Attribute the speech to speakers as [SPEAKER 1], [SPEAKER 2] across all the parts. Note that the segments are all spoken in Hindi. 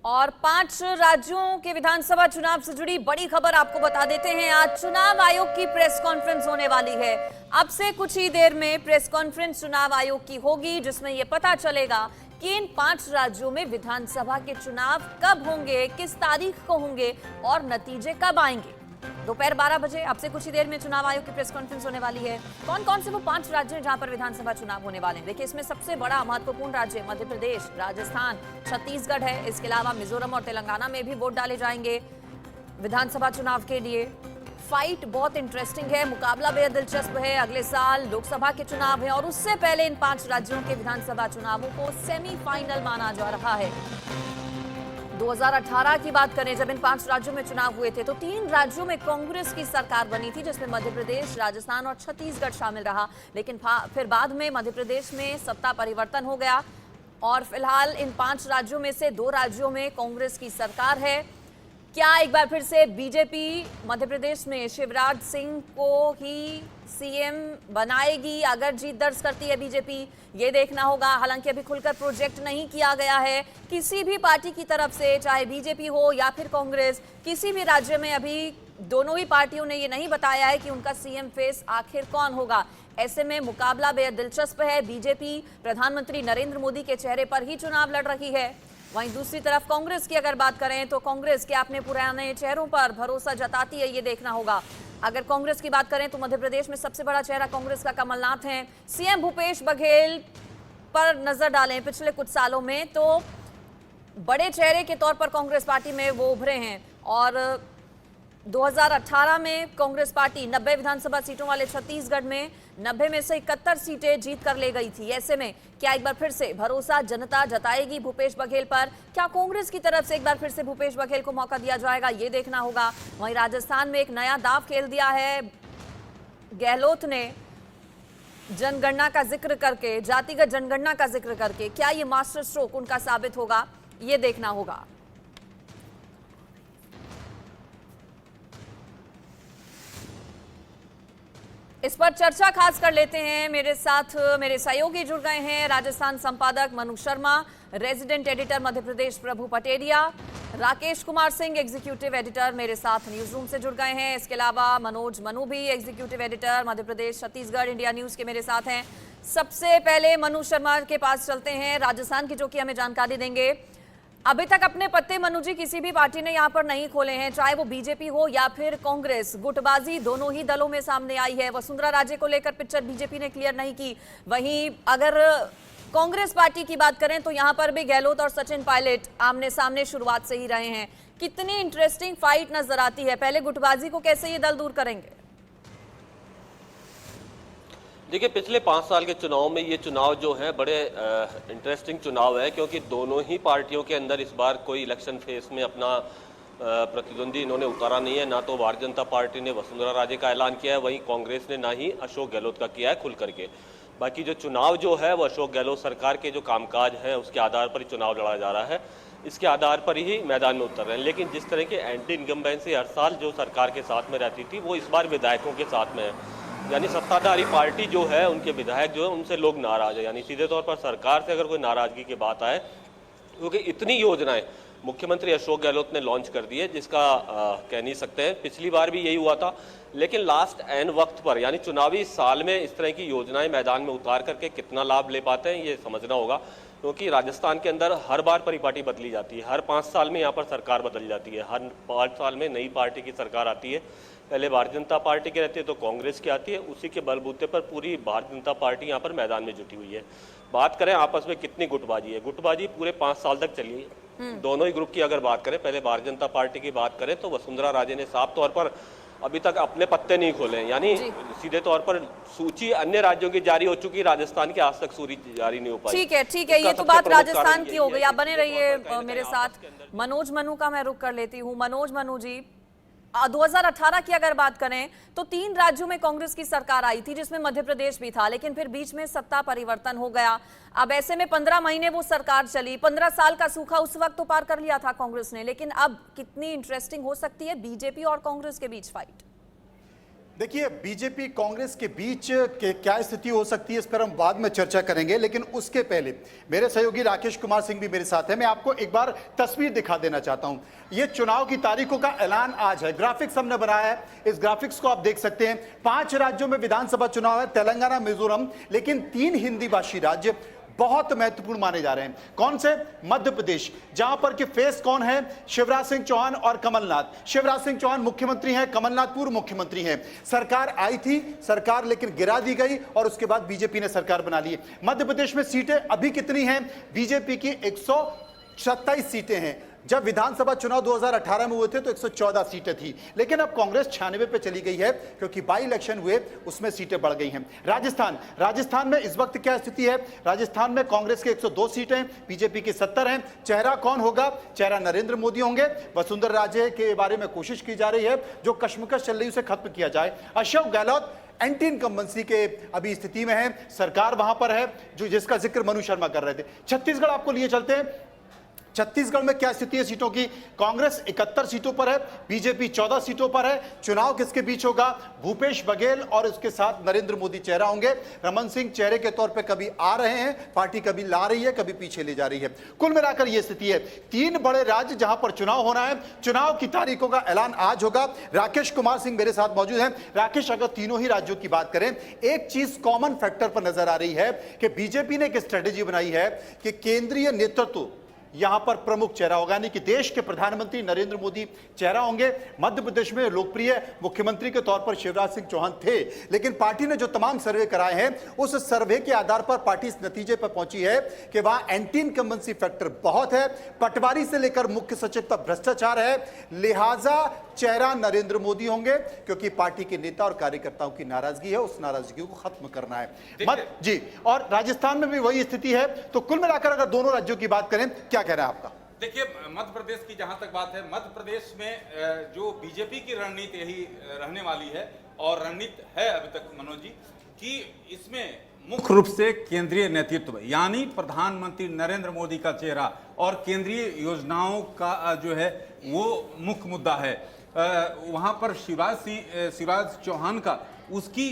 [SPEAKER 1] और 5 राज्यों के विधानसभा चुनाव से जुड़ी बड़ी खबर आपको बता देते हैं। आज चुनाव आयोग की प्रेस कॉन्फ्रेंस होने वाली है। अब से कुछ ही देर में प्रेस कॉन्फ्रेंस चुनाव आयोग की होगी, जिसमें यह पता चलेगा कि इन 5 राज्यों में विधानसभा के चुनाव कब होंगे, किस तारीख को होंगे और नतीजे कब आएंगे। दोपहर 12 बजे अब से कुछ ही देर में चुनाव आयोग की प्रेस कॉन्फ्रेंस होने वाली है। कौन कौन से वो 5 राज्य हैं जहां पर विधानसभा चुनाव होने वाले हैं। देखिए, इसमें सबसे बड़ा महत्वपूर्ण राज्य मध्य प्रदेश, राजस्थान, छत्तीसगढ़ है। इसके अलावा मिजोरम और तेलंगाना में भी वोट डाले जाएंगे विधानसभा चुनाव के लिए। फाइट बहुत इंटरेस्टिंग है, मुकाबला बेहद दिलचस्प है। अगले साल लोकसभा के चुनाव है और उससे पहले इन 5 राज्यों के विधानसभा चुनावों को सेमीफाइनल माना जा रहा है। 2018 की बात करें, जब इन 5 राज्यों में चुनाव हुए थे तो 3 राज्यों में कांग्रेस की सरकार बनी थी, जिसमें मध्य प्रदेश, राजस्थान और छत्तीसगढ़ शामिल रहा। लेकिन फिर बाद में मध्य प्रदेश में सत्ता परिवर्तन हो गया और फिलहाल इन 5 राज्यों में से 2 राज्यों में कांग्रेस की सरकार है। क्या एक बार फिर से बीजेपी मध्य प्रदेश में शिवराज सिंह को ही सीएम बनाएगी अगर जीत दर्ज करती है बीजेपी? ये देखना होगा। हालांकि अभी खुलकर प्रोजेक्ट नहीं किया गया है किसी भी पार्टी की तरफ से, चाहे बीजेपी हो या फिर कांग्रेस। किसी भी राज्य में अभी दोनों ही पार्टियों ने ये नहीं बताया है कि उनका सीएम फेस आखिर कौन होगा। ऐसे में मुकाबला बेहद दिलचस्प है। बीजेपी प्रधानमंत्री नरेंद्र मोदी के चेहरे पर ही चुनाव लड़ रही है। वहीं दूसरी तरफ कांग्रेस की अगर बात करें तो कांग्रेस के अपने पुराने चेहरों पर भरोसा जताती है, ये देखना होगा। अगर कांग्रेस की बात करें तो मध्य प्रदेश में सबसे बड़ा चेहरा कांग्रेस का कमलनाथ है। सीएम भूपेश बघेल पर नजर डालें पिछले कुछ सालों में तो बड़े चेहरे के तौर पर कांग्रेस पार्टी में वो उभरे हैं और 2018 में कांग्रेस पार्टी 90 विधानसभा सीटों वाले छत्तीसगढ़ में 90 में से 71 सीटें जीत कर ले गई थी। ऐसे में क्या एक बार फिर से भरोसा जनता जताएगी भूपेश बघेल पर? क्या कांग्रेस की तरफ से एक बार फिर से भूपेश बघेल को मौका दिया जाएगा? ये देखना होगा। वहीं राजस्थान में एक नया दांव खेल दिया है गहलोत ने, जनगणना का जिक्र करके, जातिगत जनगणना का जिक्र करके। क्या ये मास्टर स्ट्रोक उनका साबित होगा? ये देखना होगा। इस पर चर्चा खास कर लेते हैं। मेरे साथ मेरे सहयोगी जुड़ गए हैं, राजस्थान संपादक मनु शर्मा, रेजिडेंट एडिटर मध्य प्रदेश प्रभु पटेरिया, राकेश कुमार सिंह एग्जीक्यूटिव एडिटर मेरे साथ न्यूज रूम से जुड़ गए हैं। इसके अलावा मनोज मनु भी executive editor Madhya Pradesh Chhattisgarh India news के मेरे साथ हैं। सबसे पहले मनु शर्मा के पास चलते हैं, राजस्थान की, जो कि हमें जानकारी देंगे। अभी तक अपने पत्ते मनु जी किसी भी पार्टी ने यहाँ पर नहीं खोले हैं, चाहे वो बीजेपी हो या फिर कांग्रेस। गुटबाजी दोनों ही दलों में सामने आई है। वसुंधरा राजे को लेकर पिक्चर बीजेपी ने क्लियर नहीं की। वहीं अगर कांग्रेस पार्टी की बात करें तो यहाँ पर भी गहलोत और सचिन पायलट आमने सामने शुरुआत से ही रहे हैं। कितनी इंटरेस्टिंग फाइट नजर आती है। पहले गुटबाजी को कैसे ये दल दूर करेंगे?
[SPEAKER 2] देखिए, पिछले 5 साल के चुनाव में ये चुनाव जो है बड़े इंटरेस्टिंग चुनाव है, क्योंकि दोनों ही पार्टियों के अंदर इस बार कोई इलेक्शन फेस में अपना प्रतिद्वंदी इन्होंने उतारा नहीं है। ना तो भारतीय जनता पार्टी ने वसुंधरा राजे का ऐलान किया है, वहीं कांग्रेस ने ना ही अशोक गहलोत का किया है खुल करके। बाकी जो चुनाव जो है वो अशोक गहलोत सरकार के जो कामकाज हैं उसके आधार पर ही चुनाव लड़ा जा रहा है, इसके आधार पर ही मैदान में उतर रहे हैं। लेकिन जिस तरह के एंटी इनकम्बेंसी हर साल जो सरकार के साथ में रहती थी वो इस बार विधायकों के साथ में है। यानी सत्ताधारी पार्टी जो है उनके विधायक जो है उनसे लोग नाराज है। यानी सीधे तौर पर सरकार से अगर कोई नाराजगी की बात आए, क्योंकि इतनी योजनाएं मुख्यमंत्री अशोक गहलोत ने लॉन्च कर दी है जिसका कह नहीं सकते हैं। पिछली बार भी यही हुआ था, लेकिन लास्ट एन वक्त पर यानी चुनावी साल में इस तरह की योजनाएं मैदान में उतार करके कितना लाभ ले पाते हैं ये समझना होगा। क्योंकि राजस्थान के अंदर हर बार परिपाटी बदली जाती है, हर 5 साल में यहाँ पर सरकार बदल जाती है, हर 5 साल में नई पार्टी की सरकार आती है। पहले भारतीय जनता पार्टी की रहती है तो कांग्रेस की आती है, उसी के बलबूते पर पूरी भारतीय जनता पार्टी यहाँ पर मैदान में जुटी हुई है। बात करें आपस में कितनी गुटबाजी है, गुटबाजी पूरे 5 साल तक चली है। दोनों ही ग्रुप की अगर बात करें, पहले भारतीय जनता पार्टी की बात करें तो वसुंधरा राजे ने साफ तौर पर अभी तक अपने पत्ते नहीं खोले हैं। यानी सीधे तौर पर सूची अन्य राज्यों की जारी हो चुकी, राजस्थान की आज तक सूची जारी नहीं हो पाई।
[SPEAKER 1] ठीक है, ठीक है, ये तो बात राजस्थान की हो गई। आप बने रहिए मेरे साथ। मनोज मनु का मैं रुख कर लेती हूँ। मनोज मनु जी, 2018 की अगर बात करें तो 3 राज्यों में कांग्रेस की सरकार आई थी, जिसमें मध्य प्रदेश भी था, लेकिन फिर बीच में सत्ता परिवर्तन हो गया। अब ऐसे में 15 महीने वो सरकार चली। 15 साल का सूखा उस वक्त तो पार कर लिया था कांग्रेस ने, लेकिन अब कितनी इंटरेस्टिंग हो सकती है बीजेपी और कांग्रेस के बीच फाइट?
[SPEAKER 3] देखिए, बीजेपी कांग्रेस के बीच के क्या स्थिति हो सकती है इस पर हम बाद में चर्चा करेंगे, लेकिन उसके पहले मेरे सहयोगी राकेश कुमार सिंह भी मेरे साथ है। मैं आपको एक बार तस्वीर दिखा देना चाहता हूं। ये चुनाव की तारीखों का ऐलान आज है। ग्राफिक्स हमने बनाया है, इस ग्राफिक्स को आप देख सकते हैं। 5 राज्यों में विधानसभा चुनाव है, तेलंगाना, मिजोरम, लेकिन 3 हिंदी भाषी राज्य बहुत महत्वपूर्ण माने जा रहे हैं। कौन से? मध्य प्रदेश, जहां पर कि फेस कौन है? शिवराज सिंह चौहान और कमलनाथ। शिवराज सिंह चौहान मुख्यमंत्री हैं, कमलनाथ पूर्व मुख्यमंत्री हैं। सरकार आई थी, सरकार लेकिन गिरा दी गई और उसके बाद बीजेपी ने सरकार बना ली। मध्य प्रदेश में सीटें अभी कितनी हैं? बीजेपी की 127 सीटें हैं। जब विधानसभा चुनाव 2018 में हुए थे तो 114 सीटें थी, लेकिन अब कांग्रेस 96 पे चली गई है क्योंकि बाई इलेक्शन हुए, उसमें सीटें बढ़ गई हैं। राजस्थान में इस वक्त क्या स्थिति है? राजस्थान में कांग्रेस के 102 सीटें, बीजेपी की 70 हैं। चेहरा कौन होगा? चेहरा नरेंद्र मोदी होंगे। वसुंधरा राजे के बारे में कोशिश की जा रही है, जो कश्मकश चल रही है उसे खत्म किया जाए। अशोक गहलोत एंटी इनकम्बेंसी के अभी स्थिति में है, सरकार वहां पर है, जो जिसका जिक्र मनु शर्मा कर रहे थे। छत्तीसगढ़ आपको लिए चलते हैं। छत्तीसगढ़ में क्या स्थिति है सीटों की? कांग्रेस 71 सीटों पर है, बीजेपी 14 सीटों पर है। चुनाव किसके बीच होगा? भूपेश बघेल और उसके साथ नरेंद्र मोदी चेहरा होंगे। रमन सिंह चेहरे के तौर पे कभी आ रहे हैं, पार्टी कभी ला रही है, कभी पीछे ले जा रही है। कुल मिलाकर यह स्थिति है। 3 बड़े राज्य जहां पर चुनाव होना है, चुनाव की तारीखों का ऐलान आज होगा। राकेश कुमार सिंह मेरे साथ मौजूद हैं। राकेश, अगर तीनों ही राज्यों की बात करें, एक चीज कॉमन फैक्टर पर नजर आ रही है कि बीजेपी ने एक स्ट्रेटेजी बनाई है कि केंद्रीय नेतृत्व यहां पर प्रमुख चेहरा होगा, यानी कि देश के प्रधानमंत्री नरेंद्र मोदी चेहरा होंगे। मध्य प्रदेश में लोकप्रिय मुख्यमंत्री के तौर पर शिवराज सिंह चौहान थे, लेकिन पार्टी ने जो तमाम सर्वे कराए हैं, उस सर्वे के आधार पर पार्टी इस नतीजे पर पहुंची है कि वहां एंटी इनकम्बेंसी फैक्टर बहुत है। पटवारी से लेकर मुख्य सचिव तक भ्रष्टाचार है, लिहाजा चेहरा नरेंद्र मोदी होंगे, क्योंकि पार्टी के नेता और कार्यकर्ताओं की नाराजगी है, उस नाराजगी को खत्म करना है। जी, और राजस्थान में भी वही स्थिति है। तो कुल मिलाकर अगर दोनों राज्यों की बात करें, क्या कह रहा है आपका?
[SPEAKER 4] देखिए, मध्य प्रदेश की जहां तक बात है, मध्य प्रदेश में जो बीजेपी की रणनीति यही रहने वाली है और रणनीति है अभी तक मनोज जी, कि इसमें मुख्य रूप से केंद्रीय नेतृत्व यानी प्रधानमंत्री नरेंद्र मोदी का चेहरा और केंद्रीय योजनाओं का जो है वो मुख्य मुद्दा है। वहां पर शिवराज चौहान का उसकी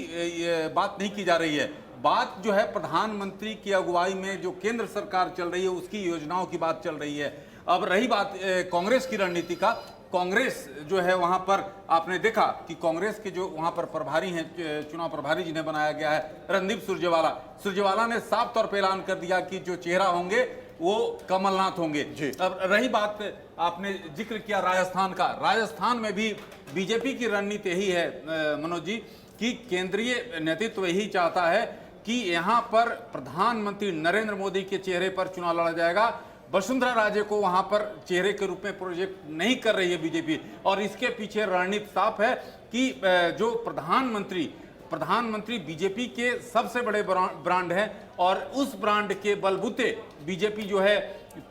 [SPEAKER 4] बात नहीं की जा रही है। बात जो है प्रधानमंत्री की अगुवाई में जो केंद्र सरकार चल रही है उसकी योजनाओं की बात चल रही है। अब रही बात कांग्रेस की रणनीति का, कांग्रेस जो है वहां पर आपने देखा कि कांग्रेस के जो वहां पर प्रभारी हैं, चुनाव प्रभारी जिन्हें बनाया गया है, रणदीप सुरजेवाला ने साफ तौर पर ऐलान कर दिया कि जो चेहरा होंगे वो कमलनाथ होंगे। अब रही बात, आपने जिक्र किया राजस्थान का, राजस्थान में भी बीजेपी की रणनीति यही है मनोज जी कि केंद्रीय नेतृत्व यही चाहता है कि यहां पर प्रधानमंत्री नरेंद्र मोदी के चेहरे पर चुनाव लड़ा जाएगा। वसुंधरा राजे को वहां पर चेहरे के रूप में प्रोजेक्ट नहीं कर रही है बीजेपी, और इसके पीछे रणनीति साफ है कि जो प्रधानमंत्री बीजेपी के सबसे बड़े ब्रांड हैं और उस ब्रांड के बलबूते बीजेपी जो है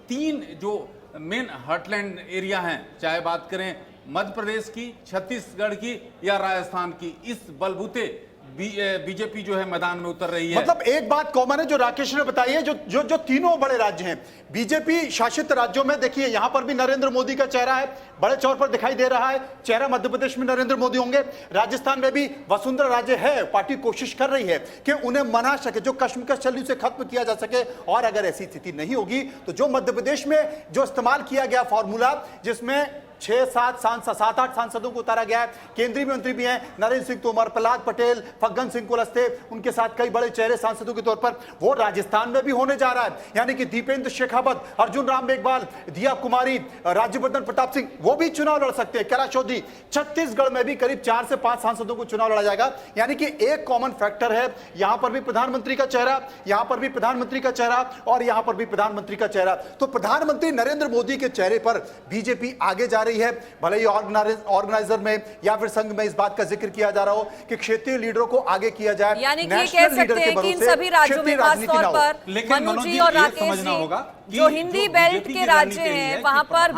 [SPEAKER 4] 3 जो मेन हार्टलैंड एरिया हैं, चाहे बात करें मध्य प्रदेश की, छत्तीसगढ़ की या राजस्थान की, इस बलबूते बीजेपी जो है मैदान में उतर रही है।
[SPEAKER 3] मतलब एक बात कॉमन है जो राकेश ने बताई है, जो तीनों बड़े राज्य हैं बीजेपी शासित राज्यों में, देखिए यहां पर भी नरेंद्र मोदी का चेहरा है, बड़े तौर पर दिखाई दे रहा है। चेहरा मध्य प्रदेश में नरेंद्र मोदी होंगे। राजस्थान में भी वसुंधरा राजे है, पार्टी कोशिश कर रही है कि उन्हें मना सके, जो कश्मकश चल रही उसे खत्म किया जा सके। और अगर ऐसी स्थिति नहीं होगी तो जो मध्य प्रदेश में जो इस्तेमाल किया गया फॉर्मूला, जिसमें 6-7 सांसदों को उतारा गया है, केंद्रीय मंत्री भी हैं, नरेंद्र सिंह तोमर, प्रहलाद पटेल, फग्गन सिंह कुलस्ते, उनके साथ कई बड़े चेहरे सांसदों के तौर पर, वो राजस्थान में भी होने जा रहा है। यानी कि दीपेंद्र शेखावत, अर्जुन राम मेघवाल, दिया कुमारी, राज्यवर्धन प्रताप सिंह, वो भी चुनाव लड़ सकते हैं, कैलाश चौधरी। छत्तीसगढ़ में भी करीब 4 से 5 सांसदों को चुनाव लड़ा जाएगा। यानी कि एक कॉमन फैक्टर है, यहां पर भी प्रधानमंत्री का चेहरा, यहां पर भी प्रधानमंत्री का चेहरा और यहां पर भी प्रधानमंत्री का चेहरा। तो प्रधानमंत्री नरेंद्र मोदी के चेहरे पर बीजेपी आगे जा रही है। भले ही ऑर्गेनाइजर में या फिर संघ में इस बात का जिक्र किया जा रहा हो कि क्षेत्रीय लीडरों को आगे किया जाए,
[SPEAKER 1] यानी कि कह सकते हैं कि इन सभी राज्यों में खासतौर पर मनोज जी और राकेश जी, जो हिंदी बेल्ट के राज्य हैं वहां पर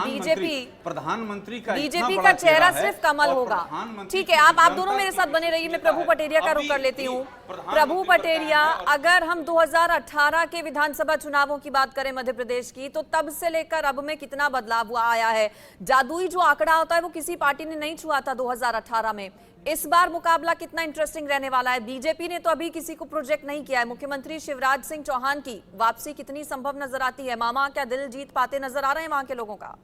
[SPEAKER 4] प्रधानमंत्री
[SPEAKER 1] का चेहरा सिर्फ कमल होगा। ठीक है, आप दोनों मेरे साथ बने रहिए। मैं प्रभु पटेरिया का रुख कर लेती हूँ। प्रभु पटेरिया, अगर हम 2018 के विधानसभा चुनावों की बात करें मध्य प्रदेश की, तो तब से लेकर अब में कितना बदलाव हुआ आया है? जादुई जो आंकड़ा होता है वो किसी पार्टी ने नहीं छुआ था 2018 में। इस बार मुकाबला कितना इंटरेस्टिंग रहने वाला है? बीजेपी ने तो अभी किसी को प्रोजेक्ट नहीं किया है। मुख्यमंत्री शिवराज सिंह चौहान की वापसी कितनी संभव नजर आती है? मामा क्या दिल जीत पाते नजर आ रहे हैं वहां के लोगों का?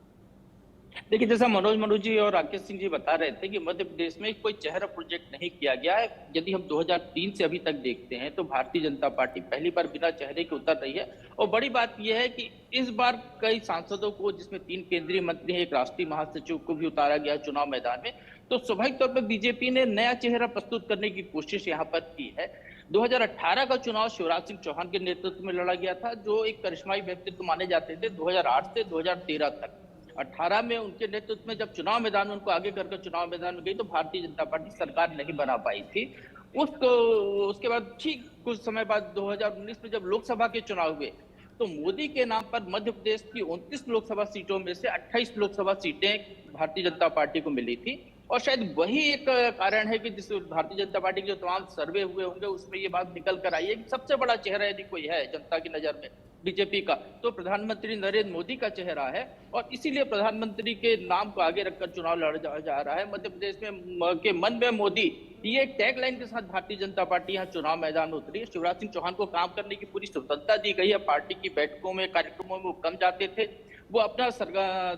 [SPEAKER 5] देखिए, जैसा मनोज जी और राकेश सिंह जी बता रहे थे कि मध्य प्रदेश में कोई चेहरा प्रोजेक्ट नहीं किया गया है। यदि हम 2003 से अभी तक देखते हैं तो भारतीय जनता पार्टी पहली बार बिना चेहरे के उतर रही है। और बड़ी बात यह है कि इस बार कई सांसदों को, जिसमें 3 केंद्रीय मंत्री हैं, एक राष्ट्रीय महासचिव को भी उतारा गया चुनाव मैदान में। तो स्वाभाविक तौर पर बीजेपी ने नया चेहरा प्रस्तुत करने की कोशिश यहाँ पर की है। 2018 का चुनाव शिवराज सिंह चौहान के नेतृत्व में लड़ा गया था, जो एक करिश्माई व्यक्तित्व माने जाते थे 2008 से 2013 तक। 18 में उनके नेतृत्व में जब चुनाव मैदान में उनको आगे करके चुनाव मैदान में गई तो भारतीय जनता पार्टी सरकार नहीं बना पाई थी। उसके बाद ठीक कुछ समय बाद 2019 में जब लोकसभा के चुनाव हुए तो मोदी के नाम पर मध्य प्रदेश की 29 लोकसभा सीटों में से 28 लोकसभा सीटें भारतीय जनता पार्टी को मिली थी। और शायद वही एक कारण है कि जिस भारतीय जनता पार्टी के जो तमाम सर्वे हुए होंगे उसमें ये बात निकल कर आई है कि सबसे बड़ा चेहरा यदि कोई है जनता की नजर में बीजेपी का तो प्रधानमंत्री नरेंद्र मोदी का चेहरा है। और इसीलिए प्रधानमंत्री के नाम को आगे रखकर चुनाव लड़ा जा रहा है। मध्य प्रदेश में के मन में मोदी, ये एक टैगलाइन के साथ भारतीय जनता पार्टी यहाँ चुनाव मैदान में उतरी है। शिवराज सिंह चौहान को काम करने की पूरी स्वतंत्रता दी गई है। पार्टी की बैठकों में, कार्यक्रमों में वो कम जाते थे। वो अपना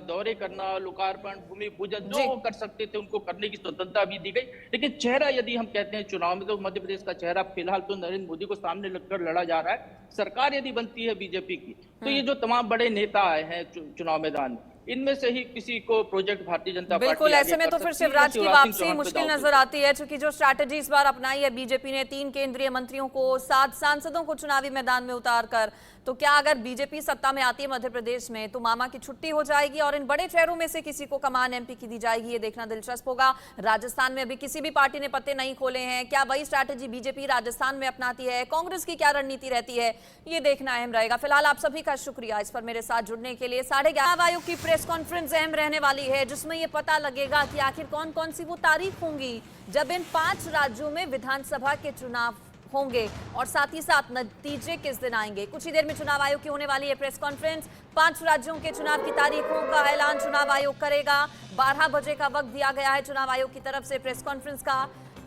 [SPEAKER 5] दौरे करना, लोकार्पण, भूमि पूजन जो वो कर सकते थे उनको करने की स्वतंत्रता भी दी गई। लेकिन चेहरा यदि हम कहते हैं चुनाव में तो मध्य प्रदेश का चेहरा फिलहाल तो नरेंद्र मोदी को सामने लगकर लड़ा जा रहा है। सरकार यदि बनती है बीजेपी की तो ये जो तमाम बड़े नेता आए हैं चुनाव मैदान में, इनमें से ही किसी को प्रोजेक्ट भारतीय जनता पार्टी
[SPEAKER 1] बिल्कुल ऐसे में तो फिर शिवराज की वापसी मुश्किल नजर आती है, क्योंकि जो स्ट्रैटेजी इस बार अपनाई है बीजेपी ने 3 केंद्रीय मंत्रियों को, 7 सांसदों को चुनावी मैदान में उतारकर, तो क्या अगर बीजेपी सत्ता में आती है मध्य प्रदेश में तो मामा की छुट्टी हो जाएगी और इन बड़े चेहरों में से किसी को कमान एमपी की दी जाएगी? ये देखना दिलचस्प होगा। राजस्थान में अभी किसी भी पार्टी ने पत्ते नहीं खोले हैं। क्या वही स्ट्रैटेजी बीजेपी राजस्थान में अपनाती है? कांग्रेस की क्या रणनीति रहती है? ये देखना अहम रहेगा। फिलहाल आप सभी का शुक्रिया इस पर मेरे साथ जुड़ने के लिए। 11:30 आयोग की प्रेस कॉन्फ्रेंस अहम रहने वाली है, जिसमें यह पता लगेगा कि आखिर कौन कौन सी वो तारीख होंगी जब इन 5 राज्यों में विधानसभा के चुनाव होंगे और साथ ही साथ नतीजे किस दिन आएंगे। कुछ ही देर में चुनाव आयोग की होने वाली है प्रेस कॉन्फ्रेंस। 5 राज्यों के चुनाव की तारीखों का ऐलान चुनाव आयोग करेगा। 12 बजे का वक्त दिया गया है चुनाव आयोग की तरफ से प्रेस कॉन्फ्रेंस का।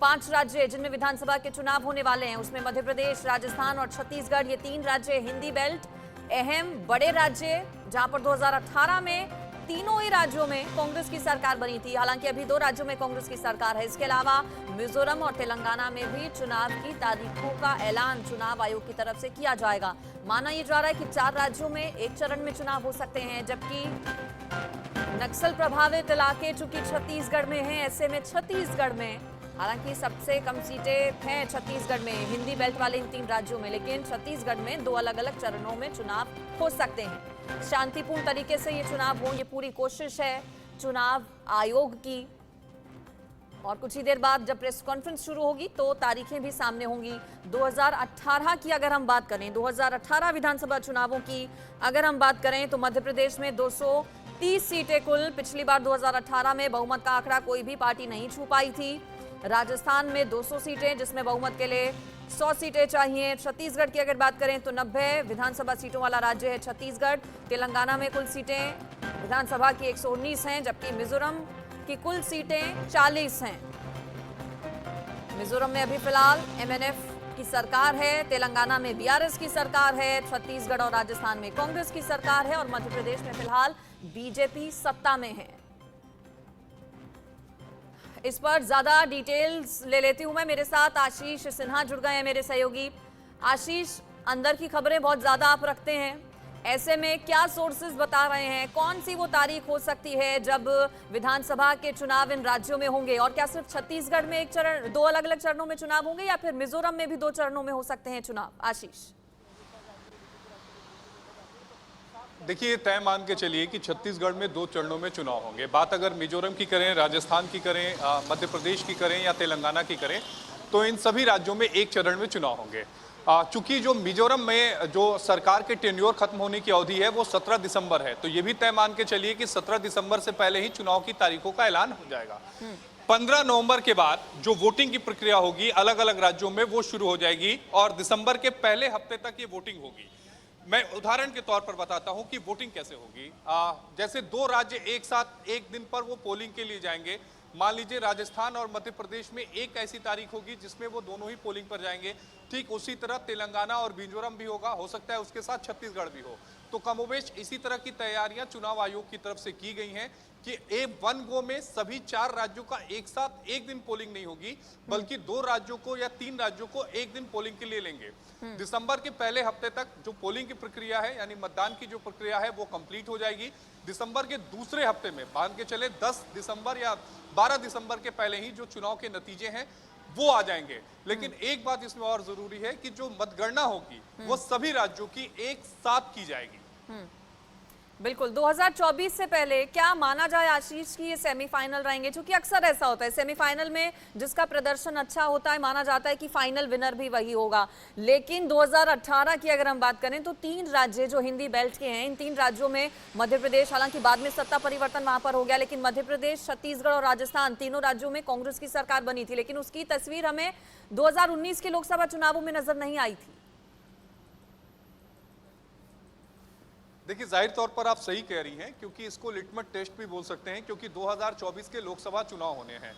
[SPEAKER 1] 5 राज्य जिनमें विधानसभा के चुनाव होने वाले हैं, उसमें मध्य प्रदेश, राजस्थान और छत्तीसगढ़, ये 3 राज्य हिंदी बेल्ट अहम बड़े राज्य, जहां पर 2018 में तीनों ही राज्यों में कांग्रेस की सरकार बनी थी। हालांकि अभी 2 राज्यों में कांग्रेस की सरकार है। इसके अलावा मिजोरम और तेलंगाना में भी चुनाव की तारीखों का ऐलान चुनाव आयोग की तरफ से किया जाएगा। माना यह जा रहा है कि 4 राज्यों में एक चरण में चुनाव हो सकते हैं, जबकि नक्सल प्रभावित इलाके चूंकि छत्तीसगढ़ में हैं, ऐसे में छत्तीसगढ़ में हालांकि सबसे कम सीटें हैं छत्तीसगढ़ में, हिंदी बेल्ट वाले इन 3 राज्यों में, लेकिन छत्तीसगढ़ में 2 अलग-अलग चरणों में चुनाव हो सकते हैं। शांतिपूर्ण तरीके से ये चुनाव हो, ये पूरी कोशिश है चुनाव आयोग की। और कुछ ही देर बाद जब प्रेस कॉन्फ्रेंस शुरू होगी तो तारीखें भी सामने होंगी। 2018 की अगर हम बात करें, 2018 विधानसभा चुनावों की अगर हम बात करें तो मध्य प्रदेश में 230 सीटें कुल। पिछली बार 2018 में बहुमत का आंकड़ा कोई भी पार्टी नहीं छू पाई थी। राजस्थान में 200 सीटें, जिसमें बहुमत के लिए 100 सीटें चाहिए। छत्तीसगढ़ की अगर बात करें तो 90 विधानसभा सीटों वाला राज्य है छत्तीसगढ़। तेलंगाना में कुल सीटें विधानसभा की 119 हैं, जबकि मिजोरम की कुल सीटें 40 हैं। मिजोरम में अभी फिलहाल एमएनएफ की सरकार है, तेलंगाना में बीआरएस की सरकार है, छत्तीसगढ़ और राजस्थान में कांग्रेस की सरकार है और मध्य प्रदेश में फिलहाल बीजेपी सत्ता में है। इस पर ज्यादा डिटेल्स ले लेती हूं मैं। मेरे साथ आशीष सिन्हा जुड़ गए हैं, मेरे सहयोगी। आशीष, अंदर की खबरें बहुत ज्यादा आप रखते हैं, ऐसे में क्या सोर्सेज बता रहे हैं, कौन सी वो तारीख हो सकती है जब विधानसभा के चुनाव इन राज्यों में होंगे? और क्या सिर्फ छत्तीसगढ़ में एक चरण, 2 अलग अलग चरणों में चुनाव होंगे या फिर मिजोरम में भी 2 चरणों में हो सकते हैं चुनाव? आशीष,
[SPEAKER 6] देखिए, तय मान के चलिए कि छत्तीसगढ़ में 2 चरणों में चुनाव होंगे। बात अगर मिजोरम की करें, राजस्थान की करें, मध्य प्रदेश की करें या तेलंगाना की करें, तो इन सभी राज्यों में एक चरण में चुनाव होंगे। चूंकि जो मिजोरम में जो सरकार के टेन्योर खत्म होने की अवधि है वो 17 दिसंबर है, तो ये भी तय मान के चलिए कि 17 दिसंबर से पहले ही चुनाव की तारीखों का ऐलान हो जाएगा। 15 नवंबर के बाद जो वोटिंग की प्रक्रिया होगी अलग अलग राज्यों में वो शुरू हो जाएगी और दिसंबर के पहले हफ्ते तक ये वोटिंग होगी। मैं उदाहरण के तौर पर बताता हूं कि वोटिंग कैसे होगी। जैसे 2 राज्य एक साथ एक दिन पर वो पोलिंग के लिए जाएंगे, मान लीजिए राजस्थान और मध्य प्रदेश में एक ऐसी तारीख होगी जिसमें वो दोनों ही पोलिंग पर जाएंगे, ठीक उसी तरह तेलंगाना और मिजोरम भी होगा, हो सकता है उसके साथ छत्तीसगढ़ भी हो। तो कमोबेश इसी तरह की तैयारियां चुनाव आयोग की तरफ से की गई हैं कि वन गो में सभी 4 राज्यों का एक साथ एक दिन पोलिंग नहीं होगी, बल्कि 2 राज्यों को या 3 राज्यों को एक दिन पोलिंग के लिए लेंगे। दिसंबर के पहले हफ्ते तक जो पोलिंग की प्रक्रिया है, यानी मतदान की जो प्रक्रिया है, वो कंप्लीट हो जाएगी। दिसंबर के दूसरे हफ्ते में, मान के चले 10 दिसंबर या 12 दिसंबर के पहले ही जो चुनाव के नतीजे हैं वो आ जाएंगे। लेकिन एक बात इसमें और जरूरी है कि जो मतगणना होगी वो सभी राज्यों की एक साथ की जाएगी।
[SPEAKER 1] बिल्कुल। 2024 से पहले क्या माना जाए आशीष की ये सेमीफाइनल रहेंगे? क्योंकि अक्सर ऐसा होता है, सेमीफाइनल में जिसका प्रदर्शन अच्छा होता है माना जाता है कि फाइनल विनर भी वही होगा। लेकिन 2018 की अगर हम बात करें तो 3 राज्य जो हिंदी बेल्ट के हैं, इन 3 राज्यों में मध्य प्रदेश, हालांकि बाद में सत्ता परिवर्तन वहां पर हो गया, लेकिन मध्य प्रदेश, छत्तीसगढ़ और राजस्थान, तीनों राज्यों में कांग्रेस की सरकार बनी थी। लेकिन उसकी तस्वीर हमें 2019 के लोकसभा चुनावों में नजर नहीं आई थी।
[SPEAKER 6] देखिए, जाहिर तौर पर आप सही कह रही हैं, क्योंकि इसको लिटमस टेस्ट भी बोल सकते हैं, क्योंकि 2024 के लोकसभा चुनाव होने हैं।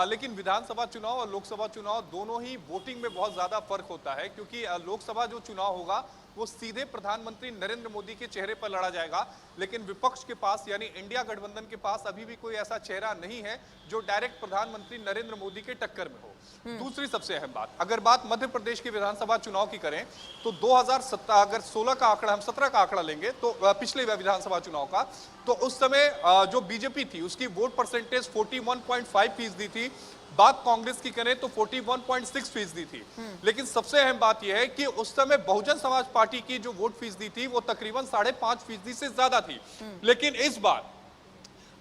[SPEAKER 6] लेकिन विधानसभा चुनाव और लोकसभा चुनाव दोनों ही वोटिंग में बहुत ज्यादा फर्क होता है, क्योंकि लोकसभा जो चुनाव होगा वो सीधे प्रधानमंत्री नरेंद्र मोदी के चेहरे पर लड़ा जाएगा, लेकिन विपक्ष के पास यानी इंडिया गठबंधन के पास अभी भी कोई ऐसा चेहरा नहीं है जो डायरेक्ट प्रधानमंत्री नरेंद्र मोदी के टक्कर में हो। दूसरी सबसे अहम बात, अगर बात मध्य प्रदेश के विधानसभा चुनाव की करें तो 2017 अगर 16 का आंकड़ा, हम 17 का आंकड़ा लेंगे तो पिछले विधानसभा चुनाव का, तो उस समय जो बीजेपी थी उसकी वोट परसेंटेज 41.5% थी। बात कांग्रेस की करें तो 41.6% थी। लेकिन सबसे अहम बात यह है कि उस समय बहुजन समाज पार्टी की जो वोट फीसदी थी वो तकरीबन 5.5% से ज्यादा थी। लेकिन इस बार